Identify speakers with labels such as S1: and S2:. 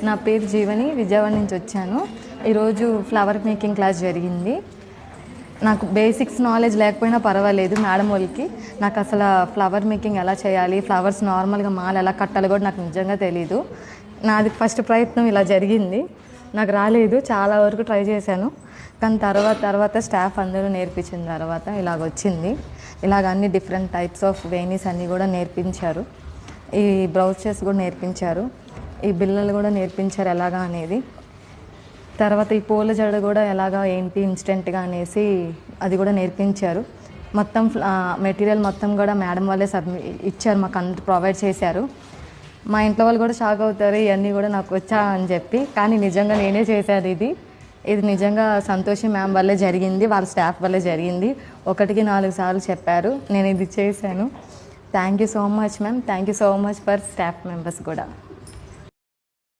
S1: నా పేరు జీవని, విజయవాడ నుంచి వచ్చాను. ఈరోజు ఫ్లవర్ మేకింగ్ క్లాస్ జరిగింది. నాకు బేసిక్స్ నాలెడ్జ్ లేకపోయినా పర్వాలేదు, మేడం వాళ్ళకి నాకు అసలు ఫ్లవర్ మేకింగ్ ఎలా చేయాలి, ఫ్లవర్స్ నార్మల్గా మాల ఎలా కట్టాలి కూడా నాకు నిజంగా తెలీదు. నాది ఫస్ట్ ప్రయత్నం ఇలా జరిగింది. నాకు రాలేదు, చాలా వరకు ట్రై చేశాను. కానీ తర్వాత స్టాఫ్ అందరూ నేర్పించిన తర్వాత ఇలాగ వచ్చింది. ఇలాగ అన్ని డిఫరెంట్ టైప్స్ ఆఫ్ వేణీస్ అన్నీ కూడా నేర్పించారు. ఈ బ్రౌచెస్ కూడా నేర్పించారు, ఈ బిళ్ళలు కూడా నేర్పించారు ఎలాగా అనేది. తర్వాత ఈ పూల జడ కూడా ఎలాగా ఏంటి ఇన్స్టెంట్గా అనేసి అది కూడా నేర్పించారు. మొత్తం మెటీరియల్ మొత్తం కూడా మేడం వాళ్ళే ఇచ్చారు, మాకు అందరు ప్రొవైడ్ చేశారు. మా ఇంట్లో వాళ్ళు కూడా షాక్ అవుతారు ఇవన్నీ కూడా నాకు వచ్చా అని చెప్పి. కానీ నిజంగా నేనే చేశాను ఇది నిజంగా సంతోషి మ్యామ్ వల్లే జరిగింది, వాళ్ళ స్టాఫ్ వల్లే జరిగింది. 1కి 4 సార్లు చెప్పారు, నేను ఇది చేశాను. Thank you so much ma'am. Thank you so much for staff members కూడా.